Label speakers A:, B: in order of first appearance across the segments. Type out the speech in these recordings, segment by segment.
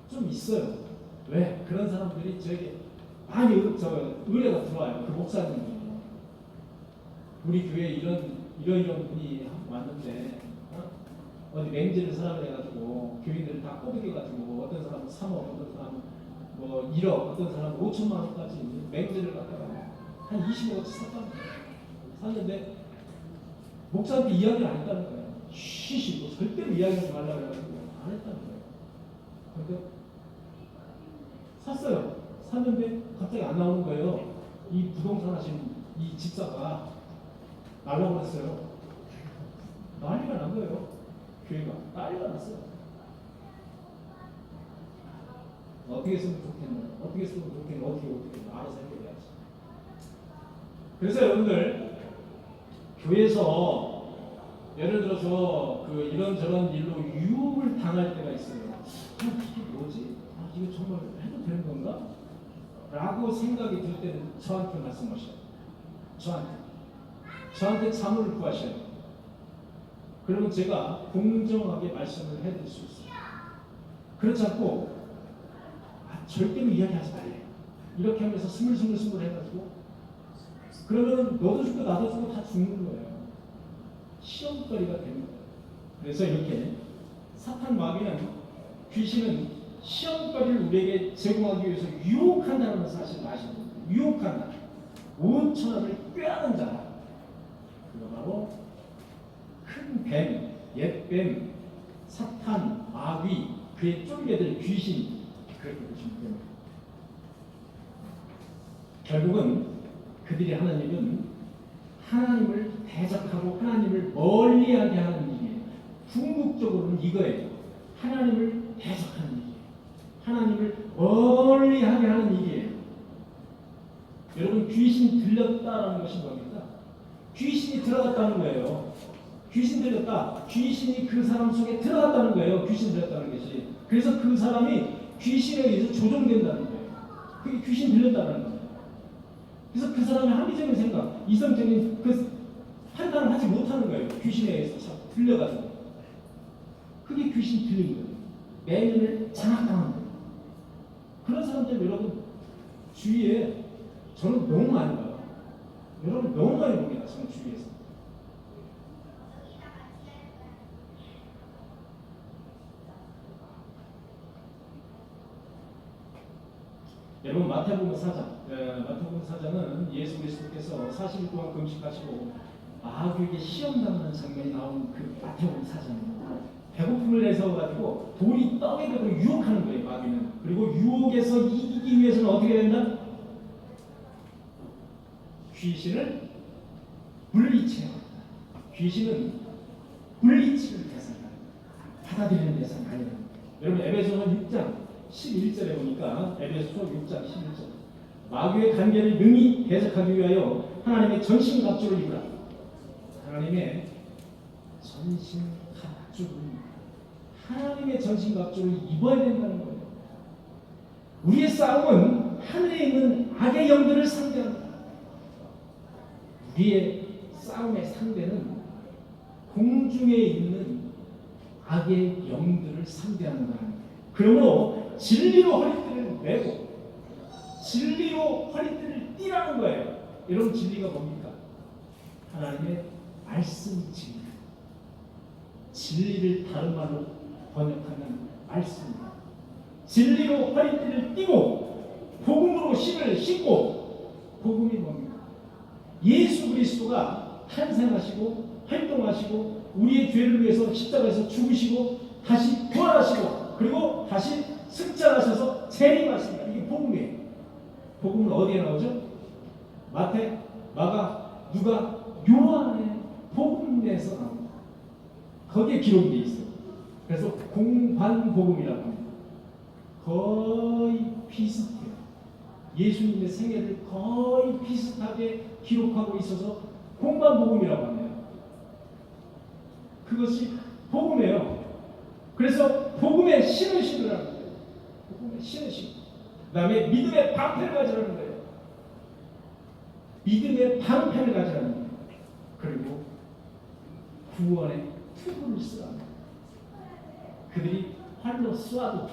A: 좀 있어요. 왜? 그런 사람들이 저에게 많이 의뢰가 들어와요. 그 목사님이 우리 교회에 이런 분이 왔는데 어디 맹지를 사람을 해가지고 교인들을 다 꼬드겨가지고 어떤 사람은 3억, 어떤 사람은 뭐 1억, 어떤 사람은 5천만 원까지 맹지를 갖다가 한 20억씩 샀는데 목사한테 이야기를 안 했다는 거예요. 쉬시, 뭐 절대로 이야기하지 말라고 해가지고 안 했다는 거예요. 근데 샀어요. 샀는데 갑자기 안 나오는 거예요. 이 부동산 하신 이 집사가 날라버렸어요. 난리가 난 거예요. 교회가 난리가 났어요. 어떻게 했으면 좋겠나? 어떻게 했으면 좋겠나? 어떻게 알아서 해결해야지. 그래서 여러분들 교회에서 예를 들어서 그 이런저런 일로 유혹을 당할 때가 있어요. 이게 뭐지? 이거 정말 해도 되는 건가? 라고 생각이 들 때는 저한테 말씀하셔요. 저한테 자문을 구하셔요. 그러면 제가 공정하게 말씀을 해드릴 수 있어요. 그렇지 않고 절대로 이야기하지 말래. 이렇게 하면서 스물스물 해가지고 그러면 너도 죽고 나도 죽고 다 죽는 거예요. 시험거리가 되는 거예요. 그래서 이렇게 사탄 마귀는 귀신은 시험거리를 우리에게 제공하기 위해서 유혹한다는 사실을 아시는 거예요. 유혹한다. 온 천하를 꾀하는 자라. 그거 바로 큰 뱀, 옛뱀, 사탄, 마귀, 그의 쫄개들, 귀신 그렇게 보시면 됩니다. 결국은 그들이 하는 일은 하나님을 대적하고 하나님을 멀리하게 하는 일이에요. 궁극적으로는 이거예요. 하나님을 대적하는 일이에요. 하나님을 멀리하게 하는 일이에요. 여러분 귀신 들렸다라는 것이 뭡니까? 귀신이 들어갔다는 거예요. 귀신 들렸다. 귀신이 그 사람 속에 들어갔다는 거예요. 귀신 들렸다는 것이. 그래서 그 사람이 귀신에 의해서 조종된다는 거예요. 그게 귀신 들렸다는 거예요. 그래서 그 사람의 합리적인 생각, 이성적인 그 판단을 하지 못하는 거예요. 귀신에 의해서 들려가지고. 그게 귀신 들린 거예요. 내면을 장악당하는 거예요. 그런 사람들 여러분 주위에 저는 너무 많이 봐요. 여러분 너무 많이 봅니다. 저는 주위에서. 여러분 마태복음 4장, 마태복음 4장은 예수 그리스도께서 40일 동안 금식하시고 마귀에게 시험당하는 장면이 나온 그 마태복음 4장입니다. 배고픔을 내세워가지고 돌이 떡에 대고 유혹하는 거예요. 마귀는. 그리고 유혹에서 이기기 위해서는 어떻게 된다? 귀신을 물리쳐야 한다. 귀신은 물리치는 대상이다. 받아들이는 대상이 아니다. 여러분 에베소서 6장 11절에 보니까 에베소서 6장 11절 마귀의 관계를 능히 대적하기 위하여 하나님의 전신갑주를 입으라. 하나님의 전신갑주를 하나님의 전신갑주를 입어야 된다는 거예요. 우리의 싸움은 하늘에 있는 악의 영들을 상대한다. 우리의 싸움의 상대는 공중에 있는 악의 영들을 상대하는 거예요. 그러므로 진리로 허리띠를 메고 진리로 허리띠를 띠라는 거예요. 여러분 진리가 뭡니까? 하나님의 말씀이 진리. 진리를 다른 말로 번역하면 말씀입니다. 진리로 허리띠를 띠고 복음으로 신을 신고 복음이 뭡니까? 예수 그리스도가 탄생하시고 활동하시고 우리의 죄를 위해서 십자가에서 죽으시고 다시 부활하시고 그리고 다시 승천하셔서 재림하신다. 이게 복음이에요. 복음은 어디에 나오죠? 마태, 마가, 누가, 요한의 복음에서 나옵니다. 거기에 기록되어 있어요. 그래서 공관복음이라고 합니다. 거의 비슷해요. 예수님의 생애를 거의 비슷하게 기록하고 있어서 공관복음이라고 합니다. 그것이 복음이에요. 그래서 복음의 신을 신으라는 거예요. 복음의 신을 신고 그 다음에 믿음의 방패를 가지라는 거예요. 믿음의 방패를 가지라는 거예요. 그리고 구원의 투구를 쓰라는 거예요. 그들이 활로 쏴도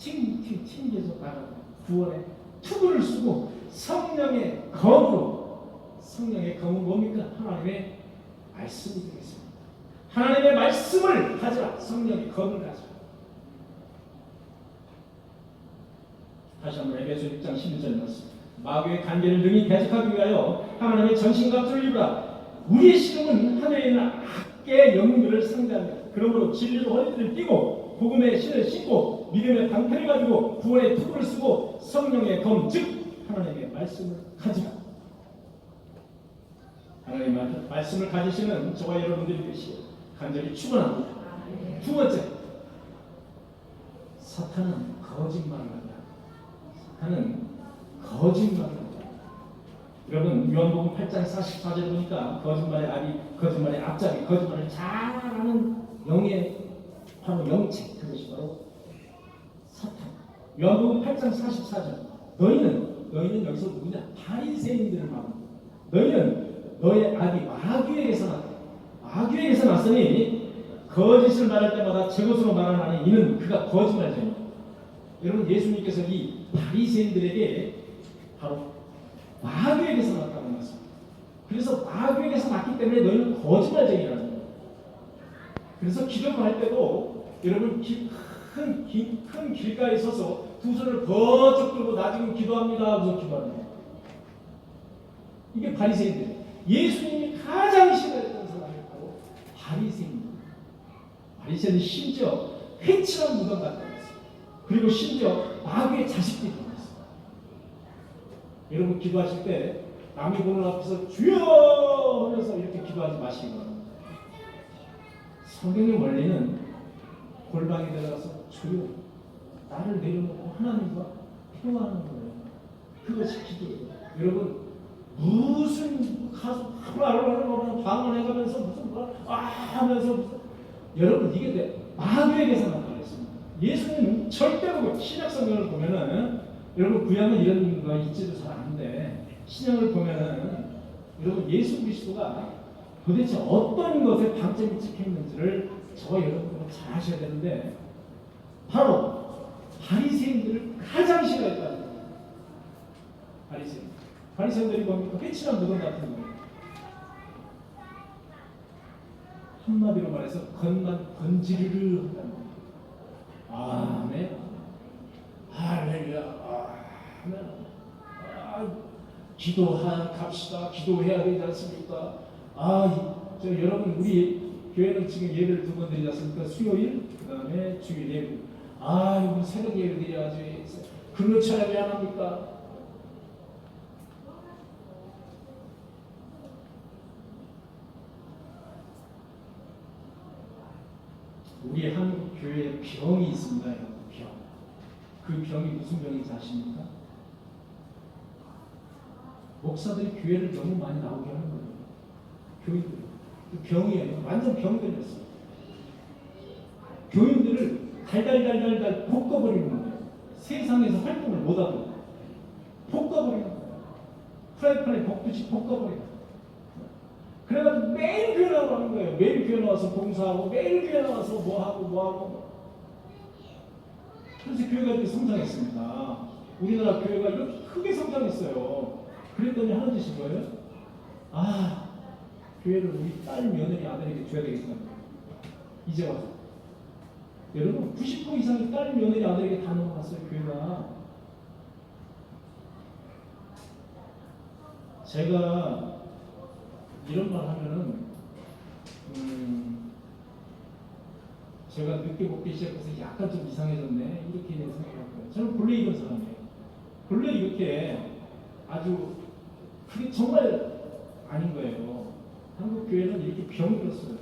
A: 튕겨서 나가고 구원의 투구를 쓰고 성령의 검으로, 성령의 검은 뭡니까? 하나님의 말씀이 되겠습니다. 하나님의 말씀을 가져라. 성령의 검을 가져라. 다시 한번 에베소 6장 11절 말씀. 마귀의 관계를 능히 대적하기 위하여 하나님의 전신갑주를 입으라. 우리의 신음은 하늘에 있는 악의 영들을 상대합니다. 그러므로 진리로 허리띠를 띠고 복음의 신을 신고 믿음의 방패를 가지고 구원의 투구를 쓰고 성령의 검, 즉 하나님의 말씀을 가지라. 하나님의 말씀을 가지시는 저와 여러분들이 되시길 간절히 축원합니다. 두 번째, 사탄은 거짓말을 한다. 사탄은 거짓말을 한다. 여러분 요한복음 8장 44절 보니까 거짓말의 아비, 거짓말의 앞잡이, 거짓말을 잘하는 영의 바로 영체, 그것이 바로 사탄. 요한복음 8장 44절. 너희는 여기서 누구냐? 바리새인들을 말합니다. 너희는 너의 아비 마귀에게서 났다. 마귀에게서 났으니 거짓을 말할 때마다 제것으로 말하나니 이는 그가 거짓말쟁이다. 여러분 예수님께서 이 바리새인들에게 바로 마귀에게서 났다고 말씀합니다. 그래서 마귀에게서 났기 때문에 너희는 거짓말쟁이라는 거예요. 그래서 기도를 할 때도 여러분 큰 길가에 서서 두 손을 번쩍 들고 나 지금 기도합니다 하면서 기도하는 거예요. 이게 바리새인들. 예수님이 가장 싫어했던 사람이 바로 바리새인들. 바리새인은 심지어 회칠한 무덤 같다고 했어요. 그리고 심지어 마귀의 자식들이 있어요. 여러분 기도하실 때 남이 보는 앞에서 주여 하면서 이렇게 기도하지 마시기 바랍니다. 성경의 원리는 골방에 들어가서 주여 나를 내려놓고 하나님과 대화하는 거예요. 그것이 기도예요. 여러분 무슨 가서 방언해가면서 무슨 하면서 무슨 여러분 이게 마귀에게서 나타났습니다. 예수님은 절대로 신약 성경을 보면은 여러분 구약은 이런 거 있지도 잘 않은데 신약을 보면은 여러분 예수 그리스도가 도대체 어떤 것에 방점이 찍혀 있는지를 저와 여러분들은 잘 아셔야 되는데 바로 바리새인들을 가장 싫어했다는 거예요. 바리새인들이 뭡니까? 회칠한 무덤 같은 거예요. 한마디로 말해서 겉만 건지르르 한다는 거예요. 아멘. 할렐루야. 아멘. 기도합시다. 기도해야 되지 않습니까? 여러분 우리 교회는 지금 예배를 2번 드리지 않습니까? 수요일, 그 다음에 주일 예배. 이거 새벽 예배 드려야지. 근로차를 왜 안 합니까? 우리 한국 교회에 병이 있습니다. 여러분, 병. 그 병이 무슨 병인지 아십니까? 목사들이 교회를 너무 많이 나오게 하는 거예요. 교인들. 그 병이에요. 완전 병들렸어요. 교인들을 달달달달달 볶아버리는 거예요. 세상에서 활동을 못하고 볶아버리는 거예요. 프라이팬에 볶듯이 볶아버리는 거예요. 그래가지고 매일 교회 나오고 하는 거예요. 매일 교회 나와서 봉사하고 매일 교회 나와서 뭐하고 그래서 교회가 이렇게 성장했습니다. 우리나라 교회가 이렇게 크게 성장했어요. 그랬더니 하는 짓이 뭐예요? 교회를 우리 딸 며느리 아들에게 줘야 되겠다. 이제 와서 여러분 90% 이상의 딸 며느리 아들에게 다 넘어갔어요. 교회가. 제가 이런 말 하면은 제가 늦게 먹기 시작해서 약간 좀 이상해졌네 이렇게 생각할 거예요. 저는 본래 이런 사람이에요. 본래 이렇게 아주 그게 정말 아닌 거예요. 한국 교회는 이렇게 병들었어요.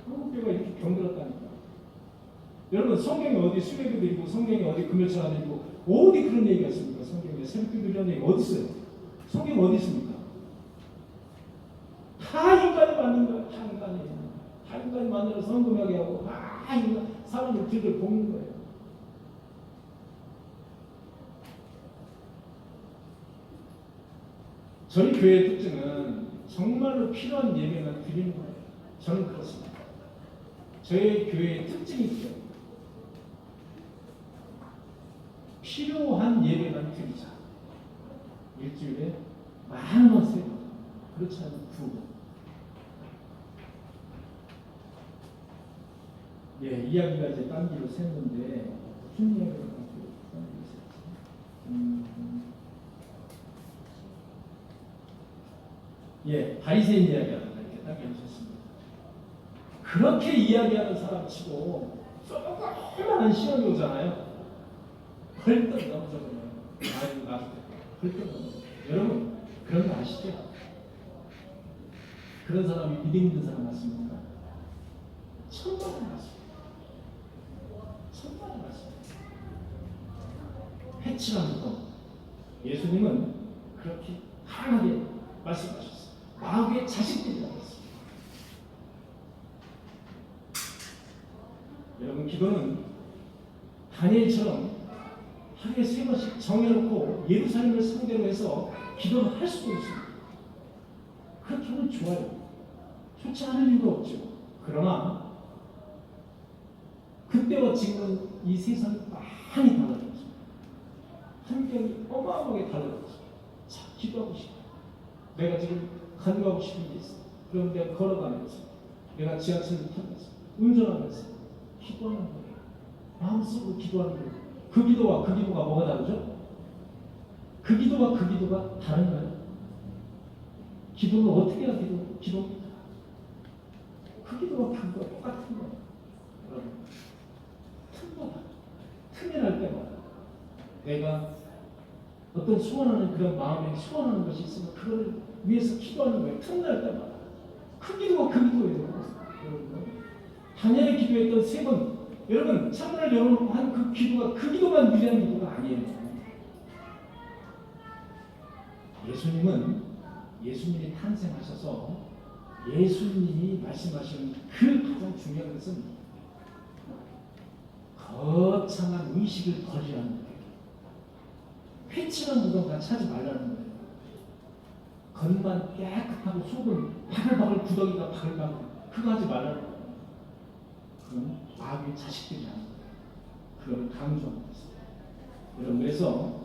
A: 한국 교회가 이렇게 병들었다니까. 여러분 성경이 어디 수요예배 드리고 성경이 어디 금요일차 드리고 어디 그런 얘기가 있습니까? 성경에 새벽기도 이런 얘기 어디 있어요? 성경 어디 있습니까? 다 인간이 만든 거예요. 다 인간이 만들어 성금하게 하고 인간 사람을 들들 볶는 거예요. 저희 교회의 특징은 정말로 필요한 예배만 드리는 거예요. 저는 그렇습니다. 저희 교회의 특징이 있어요. 필요한 예배만 드리자. 일주일에 10,000원 세고 그렇지 않으면 9번. 예, 이야기가 이제 딴 길로 샜는데 무슨 이야기를 갖고 딴 길로 샜지? 예, 바리새인 이야기하다가 이렇게 딱 해주셨습니다. 그렇게 이야기하는 사람 치고 조그마한 시험이 오잖아요. 헐떡 넘어져버려요. 아이고 나도 헐떡 넘어져. 여러분 그런 거 아시죠? 그런 사람이 믿음 있는 사람 맞습니까? 천만에 맞습니다. 천만에 맞습니다. 해치라는 것. 예수님은 그렇게 강하게 말씀하셨어요. 마귀의 자식들이라고 했습니다. 여러분 기도는 다니엘처럼 하루에 3번씩 정해놓고 예루살렘을 상대로 해서 기도를 할 수도 있습니다. 그렇게 하면 좋아요. 좋지 않을 이유가 없죠. 그러나 그때와 지금은 이 세상이 많이 달라졌습니다. 환경이 어마어마하게 달라졌습니다. 자, 기도하고 싶어요. 내가 지금 간구하고 싶은 게 있어. 그럼 내가 걸어가면서, 내가 지하철을 타면서, 운전하면서 기도하는 거예요. 마음속으로 기도하는 거예요. 그 기도와 그 기도가 뭐가 다르죠? 그 기도와 그 기도가 다른가요? 기도는 어떻게 해야 기도입니까? 그 기도와 그 기도가 똑같은 거예요. 여러분, 틈마다, 틈이 날 때마다 내가 어떤 소원하는 그런 마음에 소원하는 것이 있으면 그걸 위해서 기도하는 거예요. 틈날 때마다. 그 기도가 그 기도예요. 여러분, 다니엘이 기도했던 3번, 여러분 창문을 열어놓고 한 그 기도가 그 기도만 위대한 기도가 아니에요. 예수님이 탄생하셔서 예수님이 말씀하시는 그 가장 중요한 것은 거창한 의식을 버리라는 거예요. 회칠한 무덤 찾지 말라는 거예요. 겉만 깨끗하고 속은 바글바글 구덩이가 바글바글 그거 하지 말라는 거예요. 그건 마귀의 자식들이라는 거예요. 그걸 강조하는 것입니다. 여러분 그래서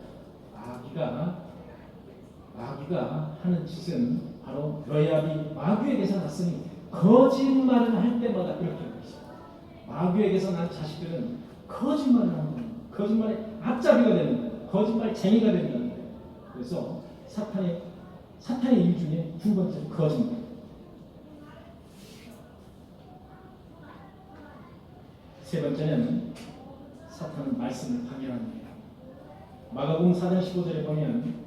A: 마귀가 하는 짓은 바로 여야비 마귀에게서 났으니 거짓말을 할 때마다 그렇게 하고 있습니다. 마귀에게서 난 자식들은 거짓말을 하는 거예요. 거짓말의 앞잡이가 되는 거예요. 거짓말쟁이가 된다는 거예요. 그래서 사탄의 일 중에 2번째는 거짓말. 세 번째는 사탄은 말씀을 방해하는 거예요. 마가복음 4장 15절에 보면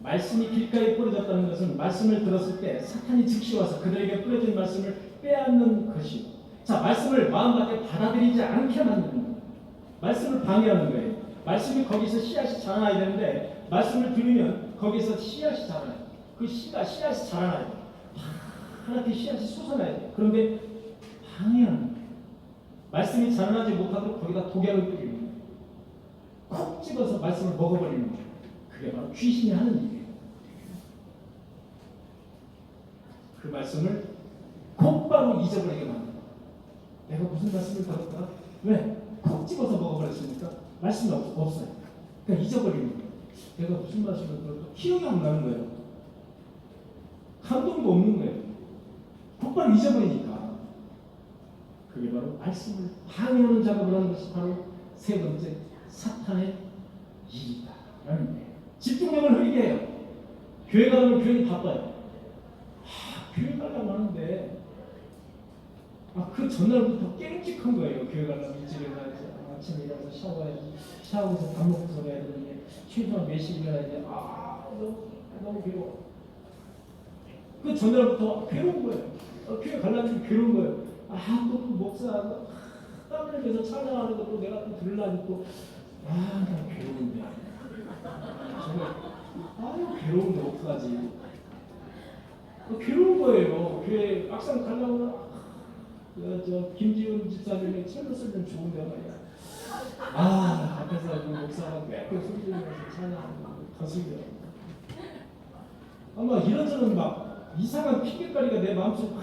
A: 말씀이 길가에 뿌려졌다는 것은 말씀을 들었을 때 사탄이 즉시 와서 그들에게 뿌려진 말씀을 빼앗는 것이고, 자, 말씀을 마음밖에 받아들이지 않게 만드는 거예요. 말씀을 방해하는 거예요. 말씀이 거기서 씨앗이 자라나야 되는데 말씀을 들으면 거기서 씨앗이 자라나요. 그 씨앗이 자라나요. 하나씩 씨앗이 솟아나야 돼요. 그런데 방해하는 거예요. 말씀이 자라나지 못하도록 거기다 독약을 뿌리는 거예요. 콕 집어서 말씀을 먹어버리는 거예요. 그게 바로 귀신이 하는 일이에요. 그 말씀을 곧바로 잊어버리게 만든다. 내가 무슨 말씀을 들었다? 왜? 콕 집어서 먹어버렸으니까 말씀이 없어요. 그러니까 잊어버리는 거예요. 내가 무슨 말씀을 들었다? 기억이 안 나는 거예요. 감동도 없는 거예요. 곧바로 잊어버리니까. 그게 바로 말씀을 방해하는 작업을 하는 것이 바로 세 번째 사탄의 일이다 라는 거예요. 집중력을 흐리게 해요. 교회 가면 교인이 바빠요. 교회 가려고 하는데 그 전날부터 깨름직한 거예요. 교회 가려면 일찍 일어나야지. 아침에 일어나서 샤워해야지. 샤워해서 밥 먹고서 가야 되는데 최소한 몇 시에 일어나야 돼. 너무 괴로워. 그 전날부터 괴로운 거예요. 교회 가려면 괴로운 거예요. 또 목사 땀 흘리면서 찬양하는 것도 내가 또 들으려니 또 나 괴로운데 정말 괴로운데 어떡하지. 괴로운 거예요. 교회 막상 가려면 저 김지훈 집사님이 책을 쓰면 좋은데 말이야. 앞에서 그 목사가 꽤 소리 지르면서 찬양하는 거 거슬려. 아마 이런저런 막 이상한 핑계거리가 내 마음속에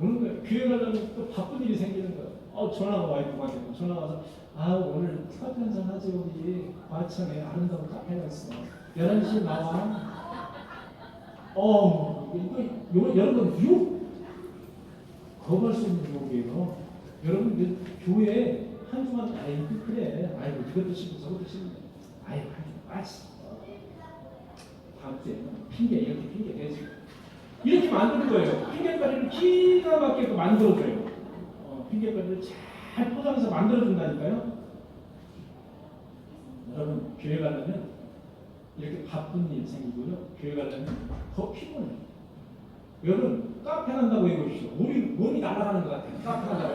A: 오는 거예요. 교회 가려면 또 바쁜 일이 생기는 거예요. 전화가 와이프한테 전화 와서 오늘 커피 한잔 하지 우리 과천에 아름다운 카페가 있어. 11시에 나와. 여러분 겁할 수 있는 곡이에요. 여러분 교회 한 주만 그래. 이것도 싫고 저것도 싫은데. 다음 주에 이렇게 핑계 대지. 이렇게 만드는 거예요. 핑계거리를 기가 막히게 만들어줘요. 핑계거리를 잘 포장해서 만들어준다니까요. 여러분 교회 가려면 이렇게 바쁜 일 생기고요. 교회 가려면 더 피곤해요. 여러분 카페 간다고 해보십시오. 몸이 날아가는 것 같아요. 카페 간다고.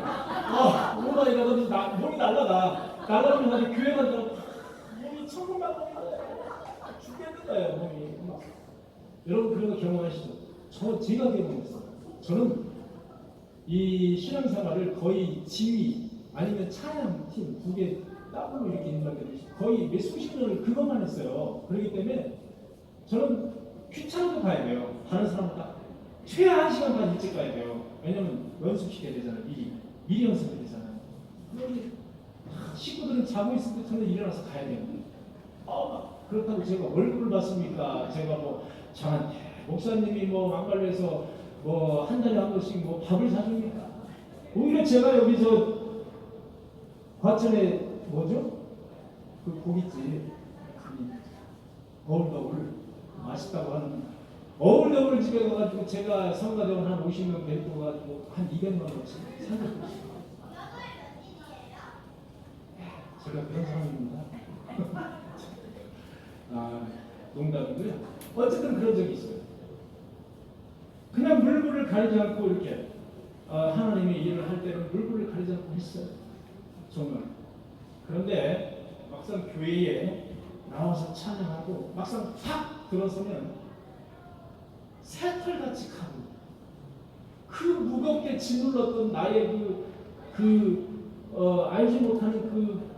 A: 오마이 갓 몸이 날아가. 날아가면 교회 간다고 몸이 천국만 죽겠는 거예요. 몸이. 여러분 그런 거 경험하시죠? 제가 경험했어요. 저는 이 신앙생활을 거의 지휘 아니면 찬양팀 두 개 따로 이렇게 있는 것 같아요. 거의 몇 수십 년을 그것만 했어요. 그렇기 때문에 저는 귀찮아도 가야 돼요. 다른 사람보다 최하 1시간 반 일찍 가야 돼요. 왜냐면 연습시켜야 되잖아요. 미리 연습해야 되잖아요. 그런데 식구들은 자고 있을 때 저는 일어나서 가야 돼요. 그렇다고 제가 월급을 받습니까? 제가 저한테 목사님이 막말려서 한 달에 한 번씩 밥을 사줍니까? 오히려 제가 여기서 과천에 그 고깃집 어울더울 맛있다고 하는 어울더울 집에 가가지고 제가 성가대원 한 50명 데리고 가가지고 한 200만 원씩 사줬어요. 제가 그런 사람입니다. 농담이고요. 어쨌든 그런 적이 있어요. 그냥 물불을 가리지 않고 이렇게 하나님의 일을 할 때는 물불을 가리지 않고 했어요. 정말. 그런데 막상 교회에 나와서 찬양하고 막상 탁 들어서면 새털같이 가고 그 무겁게 짓눌렀던 나의 알지 못하는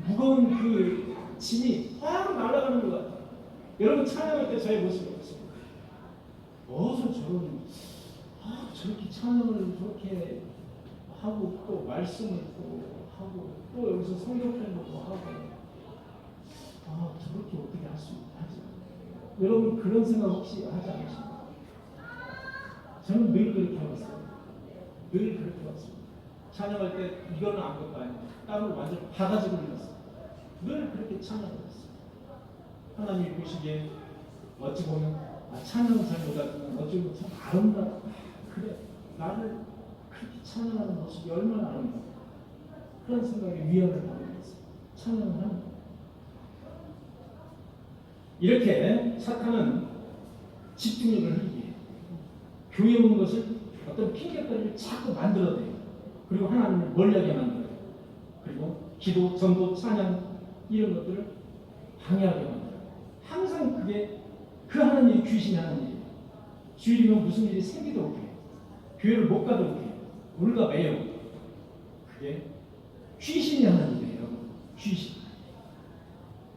A: 무거운 짐이 확 날아가는 것 같아요. 여러분 찬양할 때 저의 모습이 어떻습니까? 저렇게 찬양을 저렇게 하고 또 말씀을 또 하고 또 여기서 성경편도 하고 저렇게 어떻게 할 수 있지? 여러분 그런 생각 혹시 하지 않으십니까? 저는 늘 그렇게 해왔어요. 늘 그렇게 해왔습니다. 찬양할 때 이거는 아무것도 아니에요. 땀을 완전 바가지로 흘렸어요. 늘 그렇게 찬양을 했어요. 하나님이 보시기에 어찌 보면 찬양을 잘 못하지만 어찌 보면 참 아름답다. 그래 나를 그렇게 찬양하는 모습이 얼마나 아름답다. 그런 생각에 위안을 받게 됐어요. 찬양을 하는 거예요. 이렇게 사탄은 집중력을 하기 위해 교회 오는 것을 어떤 핑계거리를 자꾸 만들어내요. 그리고 하나님을 멀리하게 만들어요. 그리고 기도, 전도, 찬양 이런 것들을 방해하게 만들어요. 항상 그게 그 하나님이 귀신이 하는 일이에요. 주일이면 무슨 일이 생기도록 해요. 교회를 못 가도록 해요. 올가매요. 그게 귀신이 하는 일이에요. 귀신.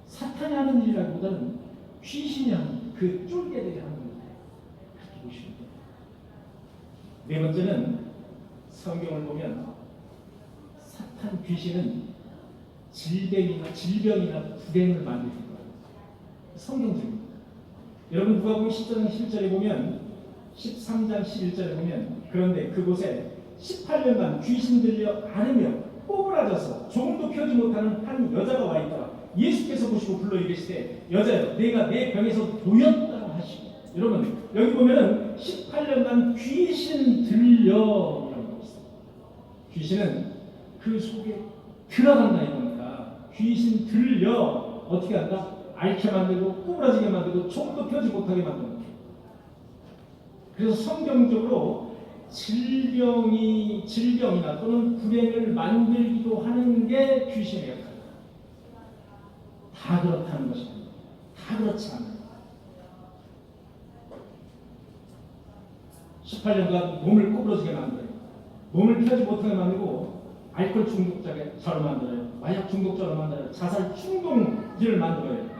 A: 사탄이 하는 일이라기보다는 귀신이 하는 일, 쫄개들이 하는 일. 그렇게 보시면 돼요. 네 번째는 성경을 보면 사탄 귀신은 질병이나 불행을 만드는 거예요. 성경적입니다. 여러분 누가복음 10장 11절에 보면 13장 11절에 보면 그런데 그곳에 18년간 귀신 들려 앓으며 꼬부라져서 조금도 펴지 못하는 한 여자가 와 있더라. 예수께서 보시고 불러 이르시되 여자여 내가 내 병에서 도였다 하시고 여러분 여기 보면은 18년간 귀신 들려라고 있어요. 귀신은 그 속에 들어간다 이겁니다. 귀신 들려 어떻게 한다? 앓게 만들고 꼬부라지게 만들고 조금도 펴지 못하게 만드는 거예요. 그래서 성경적으로 질병이나 또는 불행을 만들기도 하는 게 귀신의 역할입니다. 다 그렇다는 것입니다. 다 그렇지 않아요. 18년간 몸을 꼬부러지게 만들어요. 몸을 펴지 못하게 만들고 알코올 중독자로 만들어요. 마약 중독자로 만들어요. 자살 충동지를 만들어요.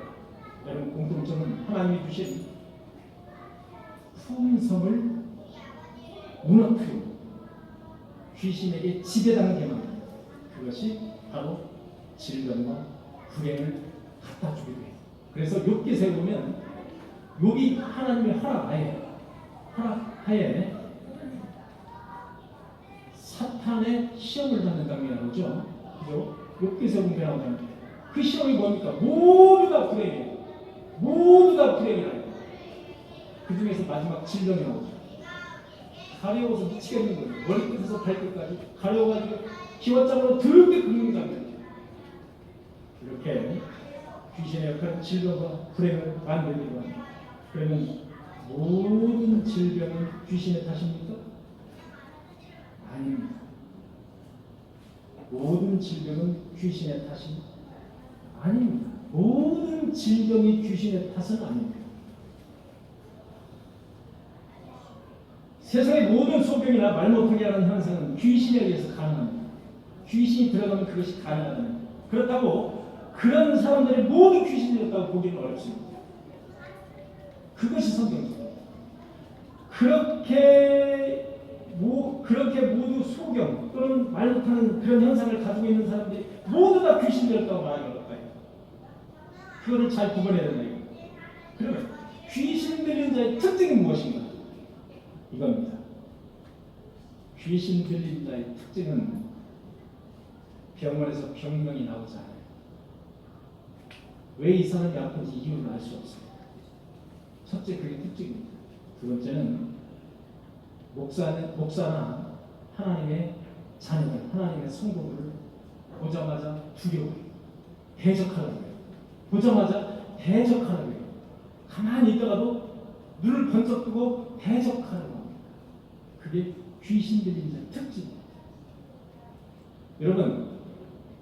A: 여러분 공통점은 하나님이 주신 품성을 무너뜨리고 귀신에게 지배당하게 만듭니다. 그것이 바로 질병과 불행을 갖다 주게 돼요. 그래서 욥기서에 보면 욥이 하나님의 허락하에 사탄의 시험을 받는 장면이 나오죠. 그죠? 욥기서에 보면 그 시험이 뭡니까? 모두 다 불행이에요. 모두 다 불행이에요. 그 중에서 마지막 질병이 나오죠. 가려워서 미치겠는 거예요. 머리끝에서 발끝까지 가려워가지고 기왓장으로 더럽게 긁는 장면이에요. 이렇게 귀신의 역할은 질병과 불행을 만들기도 합니다. 그러면 모든 질병은 귀신의 탓입니까? 아닙니다. 모든 질병은 귀신의 탓이 아닙니다. 모든 질병이 귀신의 탓은 아닙니다. 세상의 모든 소병이나 말 못하게 하는 현상은 귀신에 의해서 가능합니다. 귀신이 들어가면 그것이 가능합니다. 그렇다고 그런 사람들이 모두 귀신이었다고 보기는 어렵습니다. 그것이 성경입니다. 그렇게 모두 소경 또는 말 못하는 그런 현상을 가지고 있는 사람들이 모두 다 귀신이었다고 말하는 걸까요? 그거를 잘 구분해야 된다. 그러면 귀신 들리는 자의 특징이 무엇인가? 이겁니다. 귀신 들린 자의 특징은 병원에서 병명이 나오지 않아요. 왜 이 사람이 아픈지 이유를 알 수 없어요. 첫째, 그게 특징입니다. 두 번째는 목사나 하나님의 자녀들, 하나님의 성도들을 보자마자 두려워해요. 대적하라고 해요. 보자마자 대적하라고 해요. 가만히 있다가도 눈을 번쩍 뜨고 대적하라고 합니다. 그게 귀신 들린 자의 특징입니다. 여러분,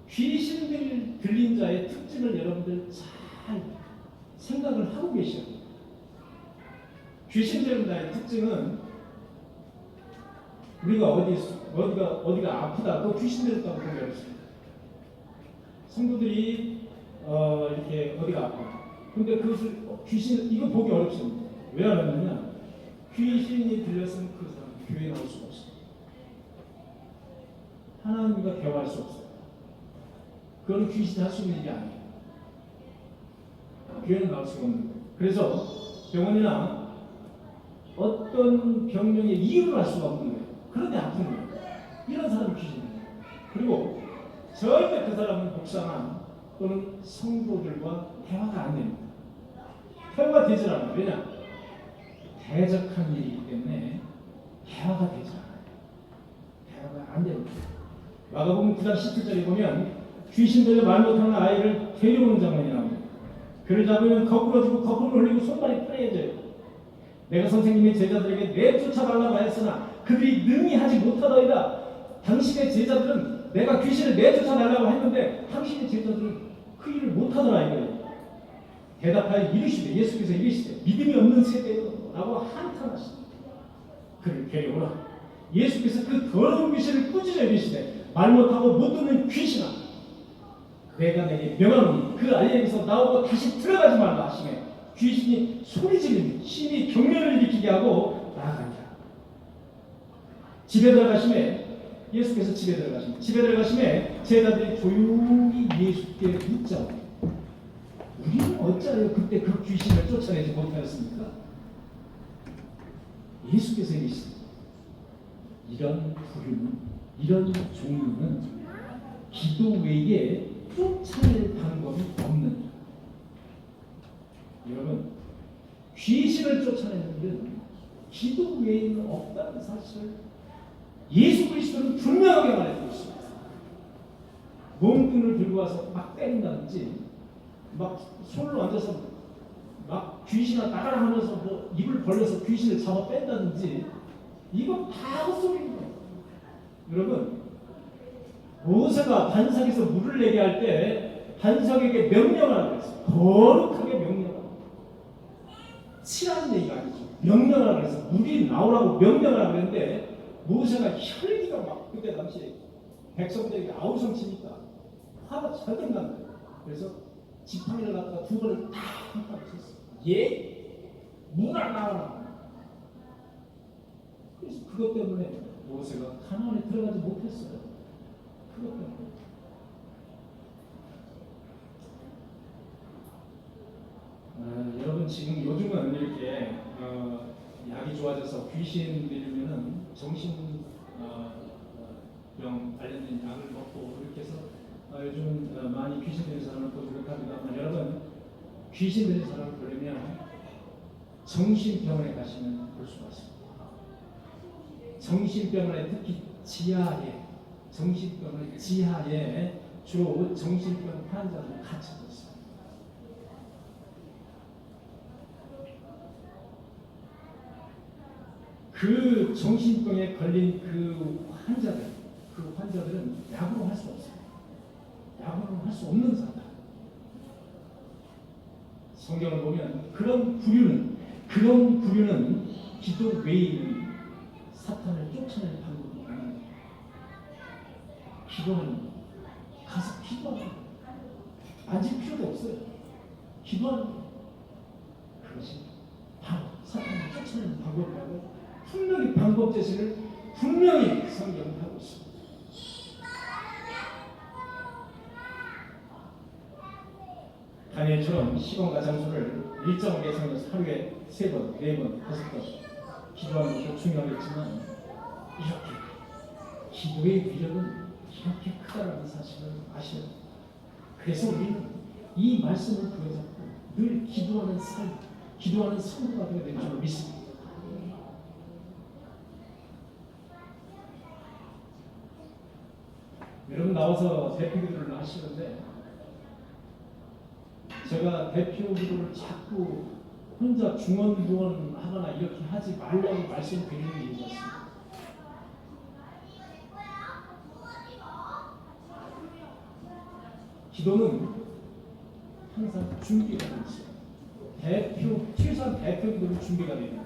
A: 귀신 들린 자의 특징을 여러분들 잘 생각을 하고 계셔야 돼요. 귀신 들린 자의 특징은 우리가 어디가 아프다 또 귀신 들렸다고 보기 어렵습니다. 성도들이 이렇게 어디가 아파. 근데 그것을 귀신 이거 보기 어렵습니다. 왜 어렵느냐? 귀신이 들렸으면 그 사람 교회에 나올 수가 없어요. 하나님과 대화할 수 없어요. 그건 귀신이 할 수 있는 일이 아니에요. 교회는 나올 수가 없는 거예요. 그래서 병원이나 어떤 병명의 이유를 알 수가 없는 거예요. 그런데 아픈 거예요. 이런 사람이 귀신이에요. 그리고 절대 그 사람은 목사나 또는 성도들과 대화가 안 됩니다. 대화가 되질 않아요. 왜냐? 대적한 일이기 때문에 대화가 되지 않아요. 대화가 안 됩니다. 마가복음 9장 17절에 보면 귀신 들려 말 못하는 아이를 데려오는 장면이 나옵니다. 그를 잡으면 거꾸로 주고 거꾸로 흘리고 손발이 뿌려져요. 내가 선생님의 제자들에게 내쫓아달라고 하였으나 그들이 능히 하지 못하더이다. 당신의 제자들은 내가 귀신을 내쫓아달라고 했는데 당신의 제자들은 그 일을 못하더라 이거예요. 대답하여 이르시되 예수께서 이르시되 믿음이 없는 세대라고 한탄하시니 그를 데려오라. 예수께서 그 더러운 귀신을 꾸짖어 이르시되 말 못하고 못 듣는 귀신아 내가 내게 명하노니 그 알레에서 나오고 다시 들어가지 말라 하시매 귀신이 소리 지르니 심히 경련을 일으키게 하고 나아가니라. 집에 들어가시매 예수께서 집에 들어가시매 제자들이 조용히 예수께 묻자. 우리는 어찌하여 그때 그 귀신을 쫓아내지 못하였습니까? 예수께서 이르시되 이런 부류는 이런 종류는 기도 외에 쫓아낼 방법이 없는. 여러분, 귀신을 쫓아내는 일은 기도 외에는 없다는 사실을 예수 그리스도는 분명하게 말해주고 있습니다. 몸뚱을 들고 와서 막 때린다든지 막 손을 얹어서 막 귀신아 나가라 하면서 뭐 입을 벌려서 귀신을 잡아 뺀다든지 이거 다 헛소리입니다. 여러분, 모세가 반석에서 물을 내게 할 때 반석에게 명령을 하고 있어요. 거룩하게 명령을. 치라는 얘기가 아니죠. 명령을 하고 있어요. 물이 나오라고 명령을 하고 있는데 모세가 혈기가 막 그때 당시에 백성들에게 아우성치니까 화가 절대 난 거예요. 그래서 지팡이를 갖다가 두 번을 딱 한판을 쳤어요. 예? 물아 나와라. 그래서 그것 때문에 모세가 가나안에 들어가지 못했어요. 그것 때문에. 여러분 지금 요즘은 이렇게 약이 좋아져서 귀신 들리면은 정신 병 관련된 약을 먹고 이렇게 해서 요즘 많이 귀신 들린 사람을 보지 못합니다만, 여러분 귀신 들린 사람을 보려면 정신병원에 가시면 볼 수가 있습니다. 정신병원에 특히 지하에, 정신병원 지하에 주로 정신병 환자들이 갇혀져 있습니다. 그 정신병에 걸린 그 환자들은 약으로 할 수 없어요. 약으로 할 수 없는 사람. 성경을 보면 그런 부류는 기도 외에는 사탄을 쫓아낼 방법이 없는 거예요. 기도하는 거예요. 가서 기도하는 거예요. 앉을 필요도 없어요. 기도하는 거예요. 그것이 바로 사탄을 쫓아내는 방법이라고 분명히 방법 제시를 분명히 성경은 하고 있습니다. 다니엘처럼 시간과 장소를 일정하게 정해서 하루에 3번, 4번, 5번 기도하는 것도 중요하겠지만, 이렇게 기도의 위력은 이렇게 크다라는 사실을 아셔야 합니다. 그래서 우리는 이 말씀을 부여잡고 늘 기도하는 삶, 기도하는 성도가 되어야 될 줄 믿습니다. 여러분 나와서 대표 기도를 하시는데, 제가 대표 기도를 자꾸 혼자 중언부언 하거나 이렇게 하지 말라고 말씀드리는 이유가 있습니다. 기도는 항상 준비가 되어 있어요. 최소한 대표 기도는 준비가 되어 있어요.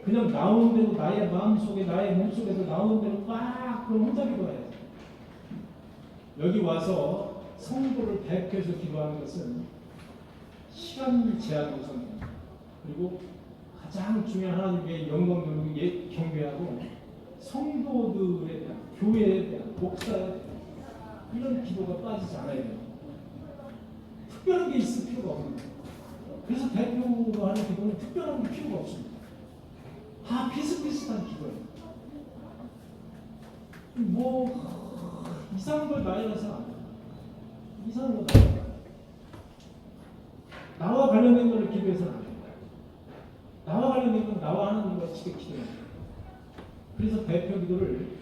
A: 그냥 나오는 대로 나의 마음속에, 나의 몸속에서 나오는 대로 막 그럼 혼자 기도해야 돼요. 여기 와서 성도를 대표해서 기도하는 것은 시간 제한 우선입니다. 그리고 가장 중요한 하나님의 영광을 경배하고 성도들에 대한, 교회에 대한, 목사에 대한 이런 기도가 빠지지 않아야 돼요. 특별한 게 있을 필요가 없는 거예요. 그래서 대표로 하는 기도는 특별한 게 필요가 없습니다. 다 비슷비슷한 기도예요. 이상한 걸 나열해서 안 돼요. 이상한 거 나열해서 나와 관련된 걸 기도해서는 안 돼요. 나와 관련된 건 나와 하나님과 직접 기도해야 돼요. 그래서 대표 기도를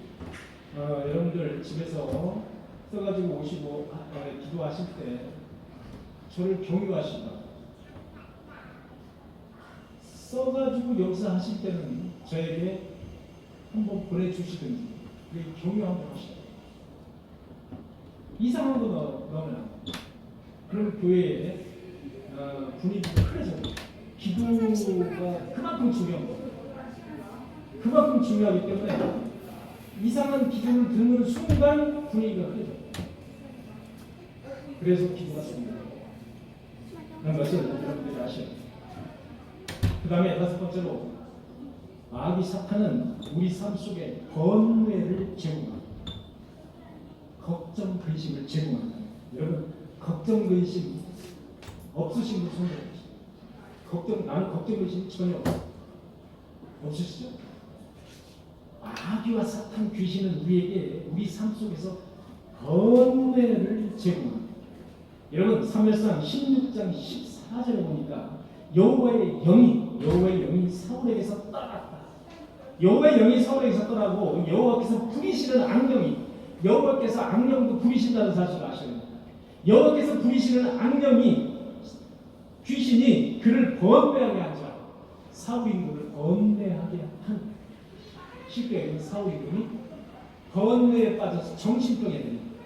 A: 여러분들 집에서 써가지고 오시고 기도하실 때 저를 경유하시다. 써가지고 여기서 하실 때는 저에게 한번 보내주시든지 경유 한번 하시다. 이상한 거 넣으면 안 돼요. 그럼 교회에 분위기가 흐려져요. 기도가 그만큼 중요한 거예요. 그만큼 중요하기 때문에 이상한 기도를 듣는 순간 분위기가 흐려져요. 그래서 기도가 중요해요. 그런 것을 여러분들이 아셔야 돼요. 그 다음에 5번째로, 마귀 사탄은 우리 삶 속에 번뇌를 제공합니다. 걱정, 근심을 제공한다. 여러분, 걱정, 근심 없으신 분 손 들어주세요. 나는 걱정, 근심 전혀 없으시죠? 마귀와 사탄, 귀신은 우리에게 우리 삶 속에서 번뇌를 제공합니다. 여러분, 사무엘상 16장 14절에 보니까 여호와의 영이 사울에게서 떠났다. 여호와의 영이 사울에게서 떠나고 여호와께서 부리시는 여호와께서 악령도 부리신다는 사실을 아셔야 됩니다. 여호와께서 부리시는 악령이, 귀신이 그를 번뇌하게 한 자, 사울 임금을 번뇌하게 한, 쉽게 얘기하면 사울 임금이 번뇌에 빠져서 정신병에 들립니다.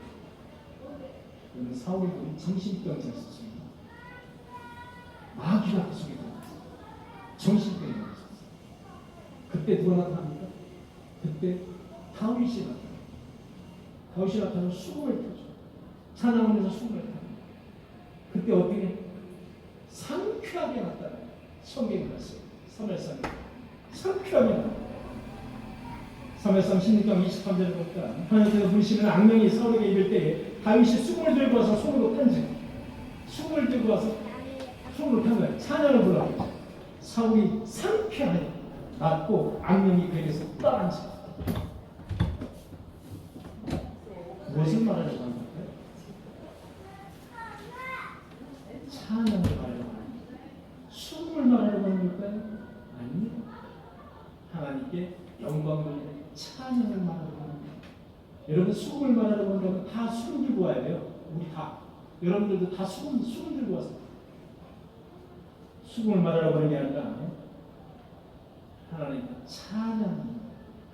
A: 그러면 사울 임금이 정신병자에 있었습니다. 마귀가 그 속에 들어갔어요. 정신병에 들어갔어요. 그때 누가 나타납니까? 그때 다윗이 나타납니다. 다윗이 나타나면 수금을 펴죠. 찬양하면서 수금을 펴요. 그때 어떻게 상쾌하게 나타나요. 성경에 갔어요. 사무엘상에 상쾌하게 나타나요. 3회상 16장 23절에 보니까 하나님께서 부르시는 악령이 사울에게 이를 때에 다윗이 수금을 들고 와서 손으로 탄지 수금을 들고 와서 손으로 탄 거예요. 찬양을 불러요. 사울이 상쾌하여 낫고 악령이 그에게서 떠난지. 무엇을 말하려고 하는 걸까요? 찬양을 말하려고 하는 걸까요? 수금을 말하려고 하는 걸까요? 아닙니다. 하나님께 영광 돌리는 찬양을 말하려고 하는 거예요. 여러분 수금을 말하려고 하면 다 수금 들고 와야 돼요. 우리 다. 여러분들도 다 수금 들고 와서 수금을 말하려고 하는 게 아니라 하나님께 찬양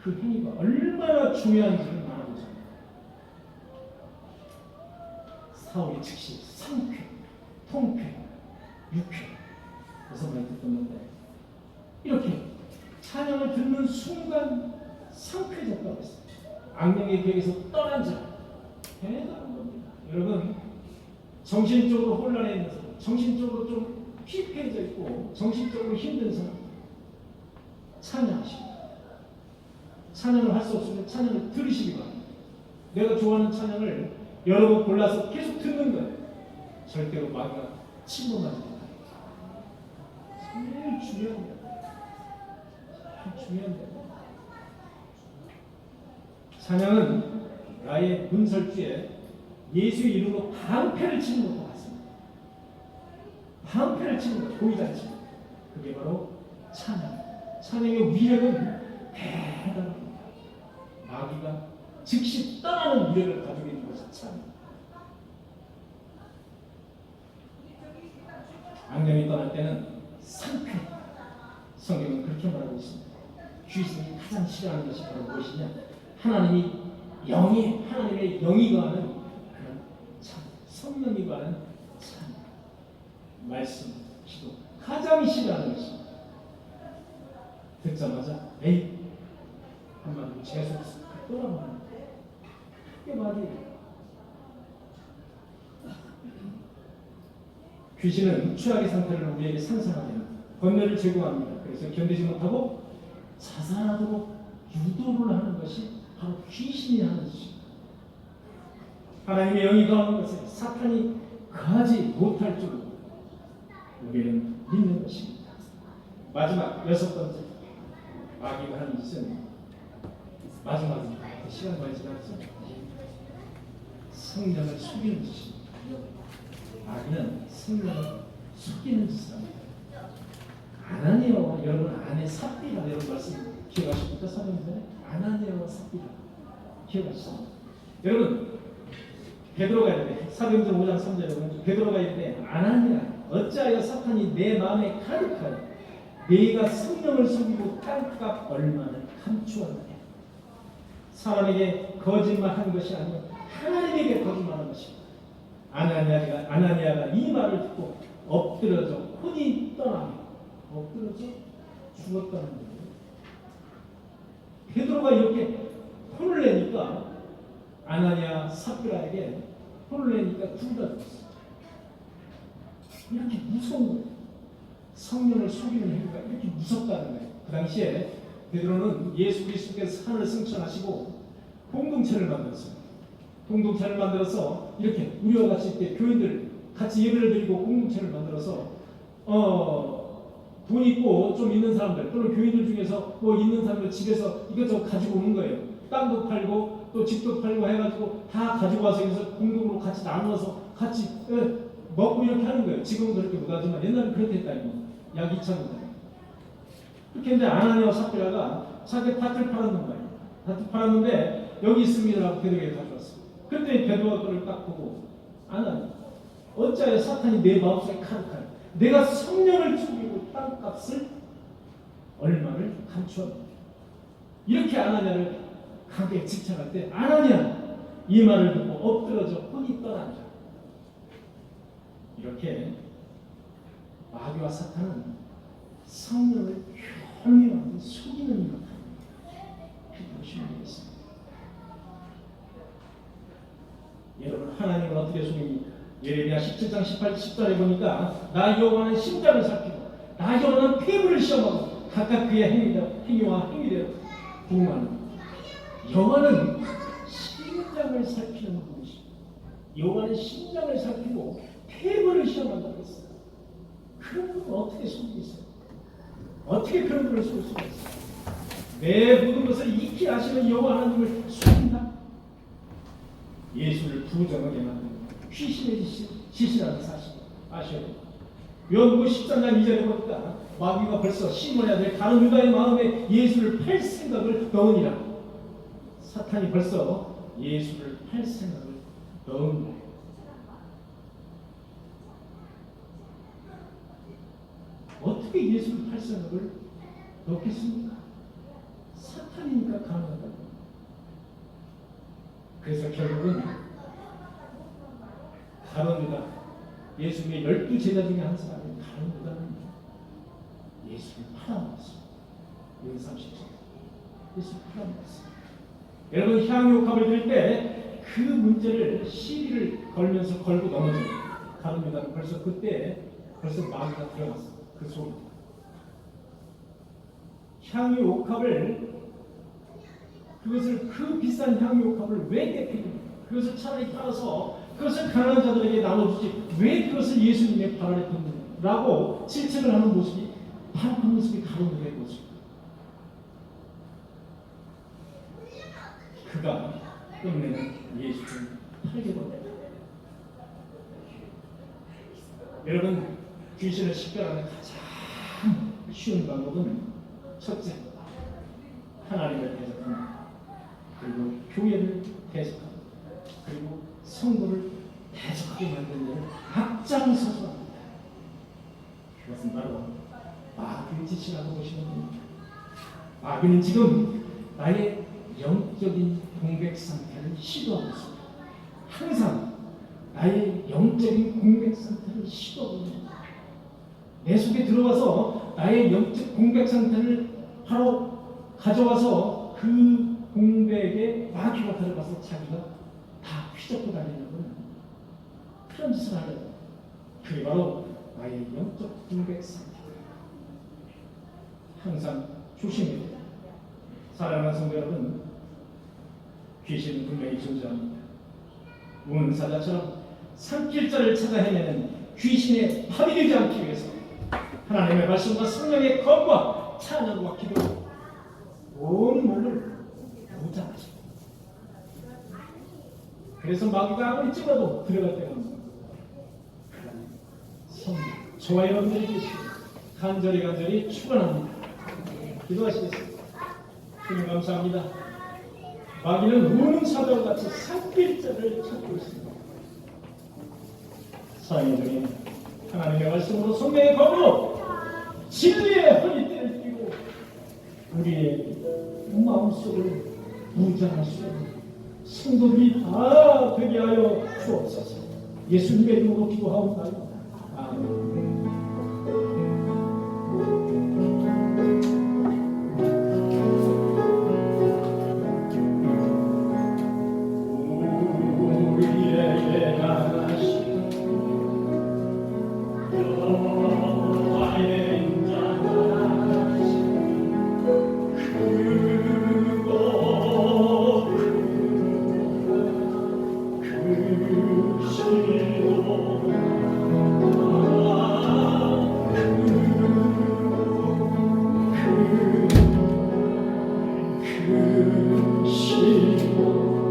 A: 그 행위가 얼마나 중요한지를 말하고자 합니다. 사울이 즉시 상쾌, 통쾌, 유쾌 그래서 많이 듣는데 이렇게 찬양을 듣는 순간 상쾌해졌다고 했어요. 악령의 계획에서 떠난 자 대단한 겁니다. 여러분 정신적으로 혼란해 있는 사람, 정신적으로 좀 피폐해져 있고 정신적으로 힘든 사람 찬양하시고 찬양을 할 수 없으면 찬양을 들으시기 바랍니다. 내가 좋아하는 찬양을 여러 번 골라서 계속 듣는 거예요. 절대로 마귀가 침범하지 못합니다. 제일 중요한 거예요. 제일 중요한 거예요. 찬양은 나의 문설주에 예수의 이름으로 방패를 치는 것과 같습니다. 방패를 치는 것, 보이지 않지만 그게 바로 찬양. 찬양의 위력은 대단합니다. 마귀가 즉시 떠나는 위력을 가지고 있는 것이 찬양. 악령이 떠날 때는 상쾌. 성경은 그렇게 말하고 있습니다. 귀신이 가장 싫어하는 것이 바로 무엇이냐? 하나님의 영이 거하는 그런 참, 성령이 거하는 참, 말씀, 기도 가장 싫어하는 것입니다. 듣자마자 에이 한마디로 계속 떠나가는 그게 말이에요. 귀신은 최악의 상태를 우리에게 상상하게 합니다. 권면을 제공합니다. 그래서 견디지 못하고 자살하도록 유도를 하는 것이 바로 귀신이 하는 짓입니다. 하나님의 영이 거하는 것을 사탄이 거하지 못할 줄 우리는 믿는 것입니다. 마지막 여섯 번째 마귀가 하는 짓은 마지막입니다. 시간 많이 지났죠? 성령을 속이는 짓입니다. 마귀는 성령을 속이는 짓을 합니다. 아나니아와 여러분 아내 삽비라 여러분 말씀 기억하십니까? 사도행전에 아나니아와 삽비라 기억하시죠? 여러분 베드로가 이르되 사도행전 5장 3절에 보면 베드로가 이르되 아나니아 어찌하여 사탄이 내 마음에 가득하여 네가 성령을 속이고 땅값 얼마를 감추었느냐. 사람에게 거짓말한 것이 아니라 하나님에게 거짓말한 것입니다. 아나니아가 이 말을 듣고 엎드려져 혼이 떠나며 엎드려져 죽었다는 거예요. 베드로가 이렇게 혼을 내니까 아나니아 삽비라에게 혼을 내니까 둘 다 죽었어요. 이렇게 무서운 거예요. 성령을 속이는 행위가 이렇게 무섭다는 거예요. 그 당시에 베드로는 예수 그리스도께서 산을 승천하시고 공동체를 만들었어요. 공동체를 만들어서 이렇게 우리와 같이 이렇게 교인들 같이 예배를 드리고 공동체를 만들어서 돈 있고 좀 있는 사람들 또는 교인들 중에서 뭐 있는 사람들 집에서 이것저것 가지고 오는 거예요. 땅도 팔고 또 집도 팔고 해가지고 다 가지고 와서 여기서 공동으로 같이 나누어서 같이 먹고 이렇게 하는 거예요. 지금은 그렇게 못하지만 옛날에 그렇게 했다 이거. 약 2,000원. 그렇게 이제 아나니아와 삽비라가 자기 밭을 팔았는 거예요. 밭을 팔았는데 여기 있습니다라고 베드로에게 가져왔어요. 그때 베드로가 그걸 딱 보고 아나니아 어찌하여 사탄이 내 마음속에 가득하여 내가 성령을 죽이고 땅값을 얼마를 감추었느냐. 이렇게 아나니아를 강하게 집착할 때 아나니아 이 말을 듣고 엎드러져 혼이 떠난다. 이렇게 마귀와 사탄은 성령을 혐오하고 속이는 일을 합니다. 보시면 되겠습니다. 여러분 하나님은 어떻게 속입니까? 예레미야 17장 10절에 보니까 나 여호와는 심장을 살피고 나 여호와는 폐부를 시험하고 각각 그의 행위와 행위대로 부응하는 여호와는 심장을 살피는 분이십니다. 여호와는 심장을 살피고 태물을 시험한다고 했어요. 그런 분은 어떻게 속이겠어요? 어떻게 그런 분을 속일 수가 있어요? 내 모든 것을 익히 아시는 여호와 하나님을 속인다? 예수를 부정하게 만드는 귀신의 짓이라는 사실 아셔야 됩니다. 요한복음 13장 2절에 보니까 마귀가 벌써 시몬의 아들 가룟 유다의 마음에 예수를 팔 생각을 넣으니라. 사탄이 벌써 예수를 팔 생각을 넣은 거예요. 어떻게 예수를 팔 생각을 넣겠습니까? 사탄이니까 가능하다고. 그래서 결국은 가룟 유다, 예수의 12제자 중에 한 사람인 가룟 유다는 예수를 팔아먹었습니다. 37절 예수를 팔아먹었습니다. 여러분, 향유옥합을 들 때 그 문제를 시비를 걸면서 걸고 넘어져요. 가룟 유다는 벌써 그때 마귀가 들어갔어요. 그 속에 향유옥합을, 그것을, 그 비싼 향유옥합을 왜 떼뜨립니까? 그것을 차라리 팔아서 그것을 가난한 자들에게 나눠주지 왜 그것을 예수님의 발 아래 뒀느냐라고 질책을 하는 모습이 바로 그 모습이 가룟 유다의 모습입니다. 그가 끝내는 예수를 팔게 됩니다. 여러분, 귀신을 식별하는 가장 쉬운 방법은 첫째, 하나님을 대적합니다. 그리고 교회를 대적합니다. 그리고 성도를 대적하게 만드는 일을 앞장서서 합니다. 그것은 바로 마귀의 짓이라고 보시면 됩니다. 마귀는 지금 나의 영적인 공백 상태를 시도하고 있습니다. 항상 나의 영적인 공백 상태를 시도하고 있습니다. 내 속에 들어와서 나의 영적 공백 상태를 바로 가져와서 그 공백에 마귀가 들어가서 자기가 다 휘젓고 다니려고 그런 짓을 하려고. 그게 바로 나의 영적 공백 상태다. 항상 조심해야 돼요. 사랑하는 성도 여러분, 귀신은 분명히 존재합니다. 문사자처럼 산길자를 찾아 헤매는 귀신의 밥이 되지 않기 위해서 하나님의 말씀과 성령의 검과 찬양과 기도, 온 몸을 무장하십니다. 그래서 마귀가 아무리 찔러도 들어갈 데가 없습니다. 성령, 저와 여러분들이 계시고 간절히 축원합니다. 기도하시겠습니다. 주님 감사합니다. 마귀는 우는 사자와 같이 산길자를 찾고 있습니다. 사랑의 중에 하나님의 말씀으로 성령의 검으로 진리의 허리띠를 띠고 우리의 마음속을 무장할 수 있는 성도들이 다 되게 하여 주옵소서. 예수님의 이름으로 기도하옵나이다. 아멘.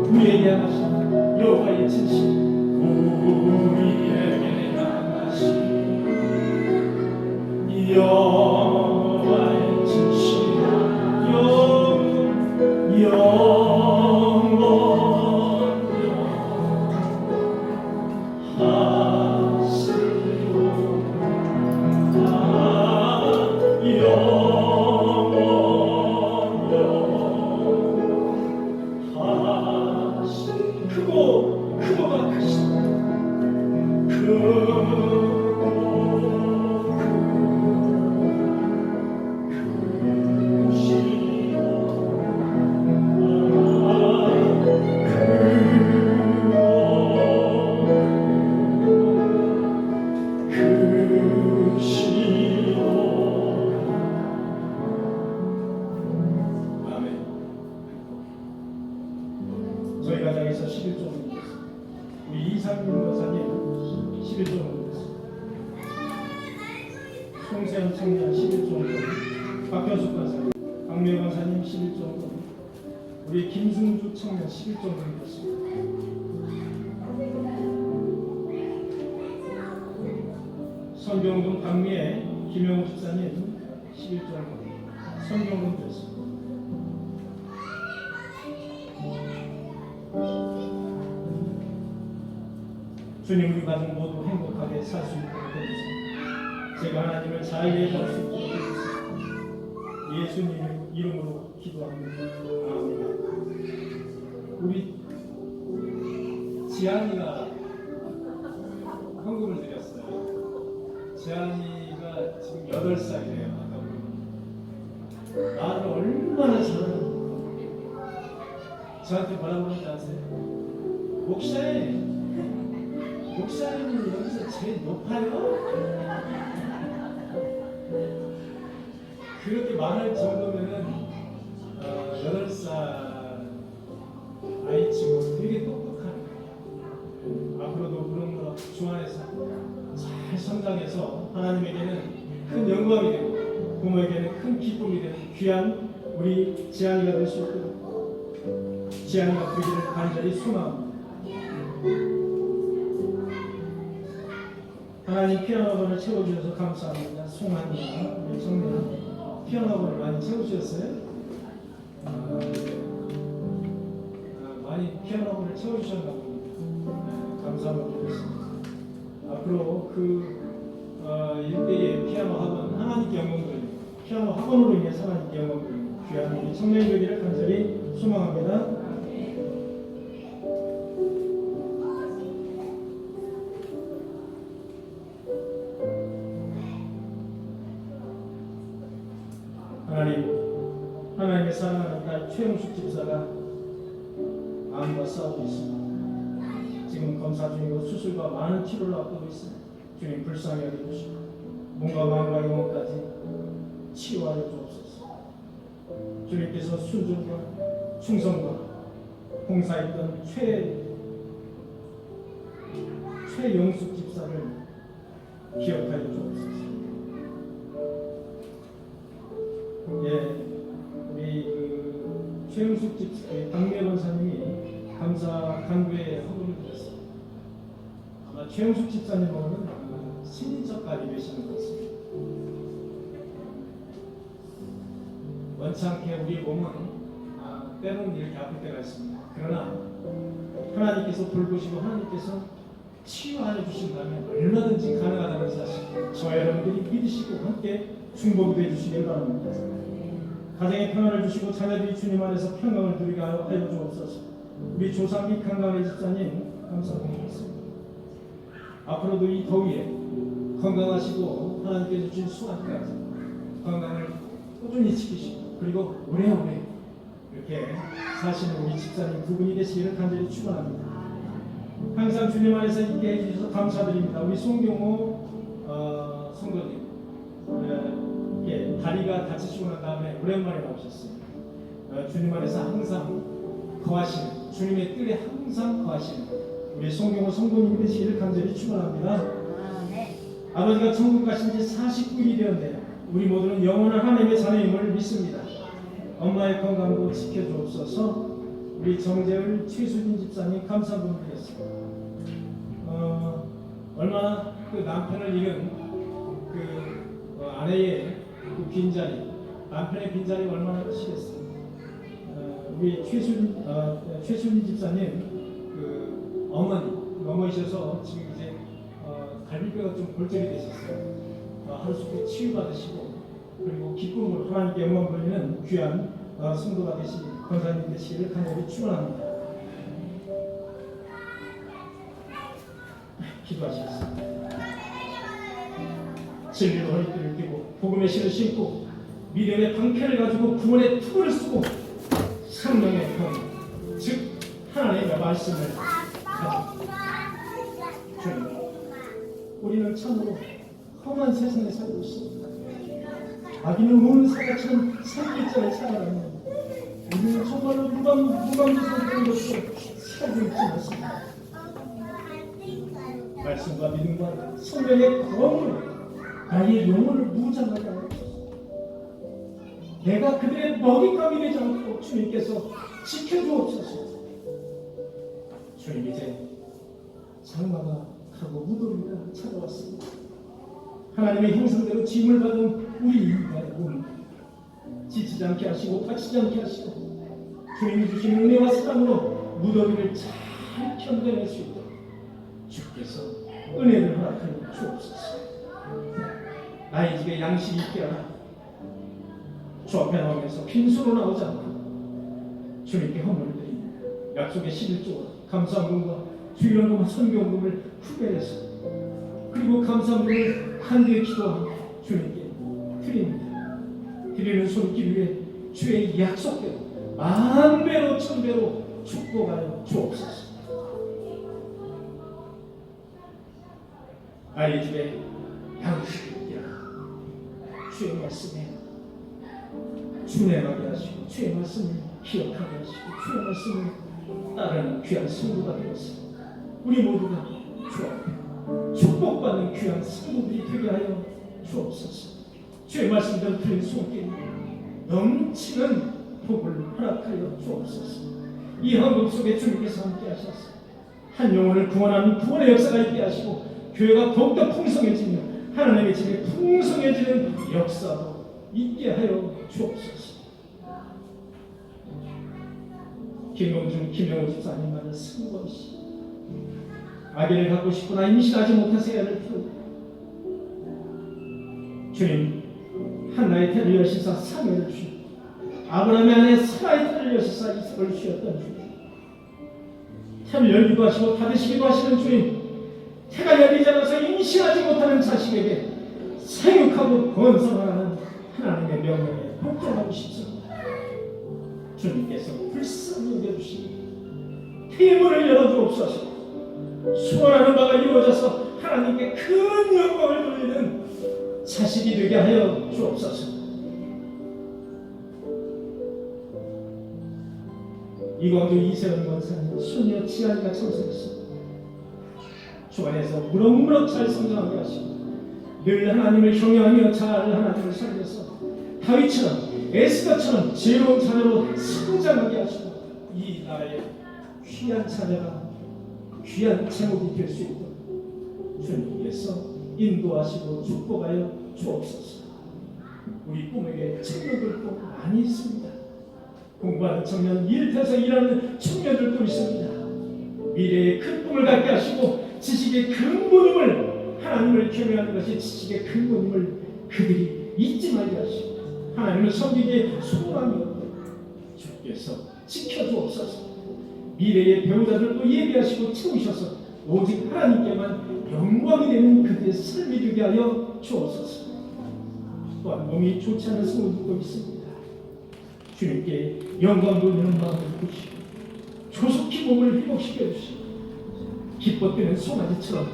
A: 우리에게 향하신 여호와의 진실, 우리에게 향하신 여호와의 진실, 크고가 크시다. 크고 이상민 권사님 11조 원드렸습니다. 송세현 청년 11조 원드, 박현숙 권사님, 박미호 권사님 11조 원드, 우리 김승주 청년 11조 원드렸습니다. 선경동 강미의 김영우 집사님 11조 원드, 선경동 드렸습니다. 주님, 우리 가족 모두 행복하게 살 수 있도록 해주세요. 제가 하나님을 잘 예배할 수 있도록 해주세요. 예수님 이름으로 기도합니다. 아멘. 우리 지안이가 헌금을 드렸어요. 지안이가 지금 8살이래요. 아까 보면. 나를 얼마나 잘하는지. 저한테 뭐라고 하는지 아세요? 목사님은 여기서 제일 높아요? 그렇게 말할 정도면은 8살 아이 치고 되게 똑똑한 거예요. 앞으로도 그런 거 주 안에서 잘 성장해서 하나님에게는 큰 영광이 되고 부모에게는 큰 기쁨이 되는 귀한 우리 지안이가 될 수 있도록 지안이가 되기를 간절히 소망합니다. 하나님 피아노학원을 채워주셔서 감사합니다. 송한이나 우리 정민아 피아노학원을 많이 채워주셨어요. 많이 피아노학원을 채워주셨나 봅니다. 감사함을 드리겠습니다. 앞으로 일대의 피아노학원 하나님께 영광 돌리고 피아노 학원으로 인해 하나님께 영광 돌리고 귀한 우리 청년이 되기를 간절히 소망합니다. 하나님의 사랑하는 딸 최영숙 집사가 암과 싸우고 있습니다. 지금 검사 중이고 수술과 많은 치료를 앞두고 있습니다. 주님 불쌍히 여겨주시고 몸과 마음과 영혼까지 치유하여 주옵소서. 주님께서 순종과 충성과 봉사했던 최영숙 집사를 기억하여 주옵소서. 예, 우리 최영숙 집사, 박미애 권사님이 감사 간구에 헌금을 드렸습니다. 아마 최영숙 집사님은 신인적까지 계시는 것 같습니다. 원찮게 우리 몸은 때로는 이렇게 아플 때가 있습니다. 그러나 하나님께서 돌보시고 하나님께서 치유하여 주신다면 얼마든지 가능하다는 사실 저와 여러분들이 믿으시고 함께 중보기도 해주시길 바랍니다. 가정에 평안을 주시고 자녀들이 주님 안에서 평강을 누리게 하여 주옵소서. 우리 조상기 강강의 집사님 감사드리겠습니다. 앞으로도 이 더위에 건강하시고 하나님께서 주신 수학까지 건강을 꾸준히 지키시고 그리고 오래오래 이렇게 사시는 우리 집사님 두 분이 되시기를 간절히 축원합니다. 항상 주님 안에서 있게 해주셔서 감사드립니다. 우리 송경호 성도님 다리가 다치시고 난 다음에 오랜만에 나오셨습니다. 주님 안에서 항상 거하시는 주님의 뜰에 항상 거하시는 우리 송경호 성도님이 되시기를 간절히 축원합니다. 아버지가 천국 가신 지 49일이 되었네요. 우리 모두는 영원한 하나님의 자녀임을 믿습니다. 엄마의 건강도 지켜주옵소서. 우리 정재을 최수진 집사님 감사합니다. 얼마나 그 남편을 잃은 아내의 그 빈자리, 남편의 빈자리가 얼마나 크시겠어요. 우리 최수진 집사님 어머니셔서 지금 이제 갈비뼈가 좀 골절이 되셨어요. 하루속히 치유받으시고 그리고 기쁨으로 하나님께 영광 돌리는 귀한 성도가 권사님 되시기를 간절히 축원합니다. 기도하시겠습니다. 진리로 허리띠를 띠고 복음의 실을 신고 믿음의 방패를 가지고 구원의 투구를 쓰고 성령의 평, 즉 하나님의 말씀을 가지고 주님, 우리는 참으로 험한 세상에 살고 있습니다. 아기는 우는 사자처럼 살길자를 살아가는 우리는 정말로 무방비스러운 것으로 살고 있지 않습니다. 말씀과 믿음과 성령의 검으로 나의 영혼을 무장하게 하옵소서. 내가 그들의 먹잇감이 되지 않고 주님께서 지켜주옵소서. 주님, 이제 장마가 가고 무더위가 찾아왔습니다. 하나님의 형상대로 짐을 받은 우리 인간의 몸 지치지 않게 하시고 다치지 않게 하시고 주님이 주신 은혜와 사랑으로 무더위를 잘 견뎌낼 수 있도록 주께서 은혜를 허락하여 주옵소서. 나의 집에 양식이 있게 하라. 주 앞에 나오면서 빈수로 나오지 않고 주님께 헌물을 드립니다. 약속의 11조와 감사함과 주일원금과 선교금을 후배해서 그리고 감사함을 한대에 기도하며 주님께 드립니다. 드리는 손길 위에 주의 약속대로 만배로 천배로 축복하여 주옵소서. 나의 집에 양식이 있게 하라. 주의 말씀에 준행하게 하시고 주의 말씀을 기억하게 하시고 주의 말씀을 따르는 귀한 성도가 되어서 우리 모두가 주 앞에 축복받는 귀한 성도들이 되게 하여 주옵소서. 주의 말씀대로 드린 손길 넘치는 복을 허락하여 주옵소서. 이 헌금 속에 주님께서 함께 하셔서 한 영혼을 구원하는 구원의 역사가 있게 하시고 교회가 더욱더 풍성해지며 하나님의 집에 풍성해지는 역사도 있게 하여 주옵소서. 김용준, 김영호 집사님과는 승부없이 아기를 갖고 싶으나 임신하지 못해서 애를 키우고 주님, 한나의 태를 여시사 사무엘을 주시고 아브라함의 아내 사라의 태를 여시사 이삭을 주셨던 주님, 태를 열기도 하시고 닫으시기도 하시는 주님, 태가 열리지 않아서 임신하지 못하는 자식에게 생육하고 번성하는 하나님의 명령에 복종하고 싶습니다. 주님께서 불쌍히 여겨주시니 태의 문을 열어주옵소서. 소원하는 바가 이루어져서 하나님께 큰 영광을 돌리는 자식이 되게 하여 주옵소서. 이광주 이세원 권사님 손녀 지안이가 참석했습니다. 주 안에서 무럭무럭 잘 성장하게 하시고 늘 하나님을 경외하며 잘 하나님을 살려서 다윗처럼 에스더처럼 지혜로운 자녀로 성장하게 하시고 이 나라의 귀한 자녀가 귀한 제목이 될 수 있도록 주님께서 인도하시고 축복하여 주옵소서. 우리 꿈에게 청년들도 많이 있습니다. 공부하는 청년, 일터에서 일하는 청년들도 있습니다. 미래의 큰 꿈을 갖게 하시고 지식의 근본임을 하나님을 경외하는 것이 지식의 근본임을 그들이 잊지 말게 하시고 하나님을 섬기기에 소망이 없도록 주께서 지켜주옵소서. 미래의 배우자들도 예비하시고 채우셔서 오직 하나님께만 영광이 되는 그들의 삶이 되게 하여 주옵소서. 또한 몸이 좋지 않은 성도들도 있습니다. 주님께 영광 돌리는 마음을 주시고 조속히 몸을 회복시켜 주시고 기뻐 뛰는 송아지처럼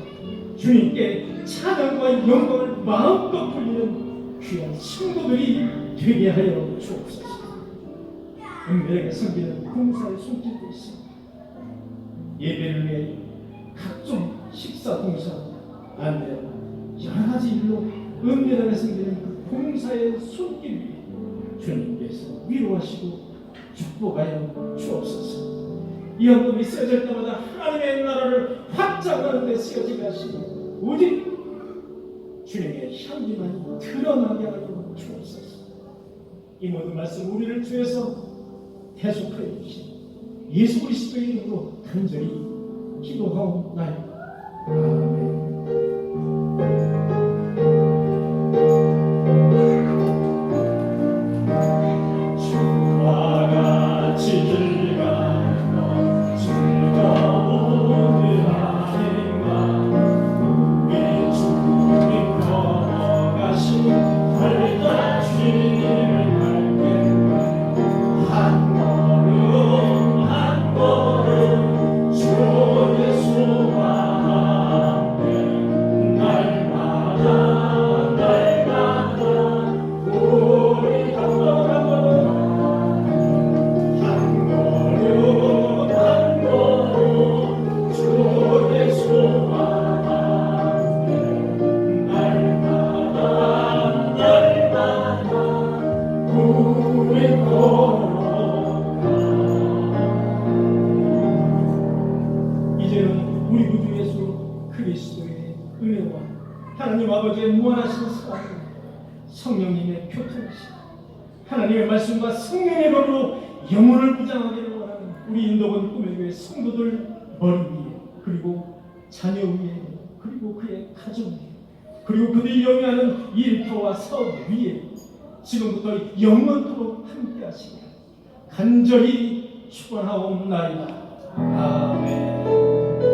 A: 주님께 찬양과 영광을 마음껏 돌리는 귀한 성도들이 되게 하여 주옵소서. 은밀하게 섬기는 봉사의 손길도 있습니다. 예배를 위해 각종 식사 봉사, 안내, 여러 가지 일로 은밀하게 섬기는 그 봉사의 손길 위에 주님께서 위로하시고 축복하여 주옵소서. 이 헌금이 쓰여질 때마다 하나님의 나라를 확장하는 데 쓰여지게 하시고 오직 주님의 향기만 드러나게 하여 주옵소서. 이 모든 말씀 우리를 주에서 대속하여 주신 예수 그리스도의 이름으로 간절히 기도하옵나이다. 아멘.
B: 한 걸음 주 예수와
A: 우리 구주 예수 그리스도의 은혜와 하나님 아버지의 무한하신 사랑, 성령님의 교통하심, 하나님의 말씀과 성령의 법으로 영혼을 부장하기를 원하는 우리 인도본 꿈의 교회 성도들 머리 위에, 그리고 자녀 위에, 그리고 그의 가정 위에, 그리고 그들이 영위하는 일터와 사업 위에 지금부터 영원토록 함께 하시며 간절히 축원하옵나이다. 아멘.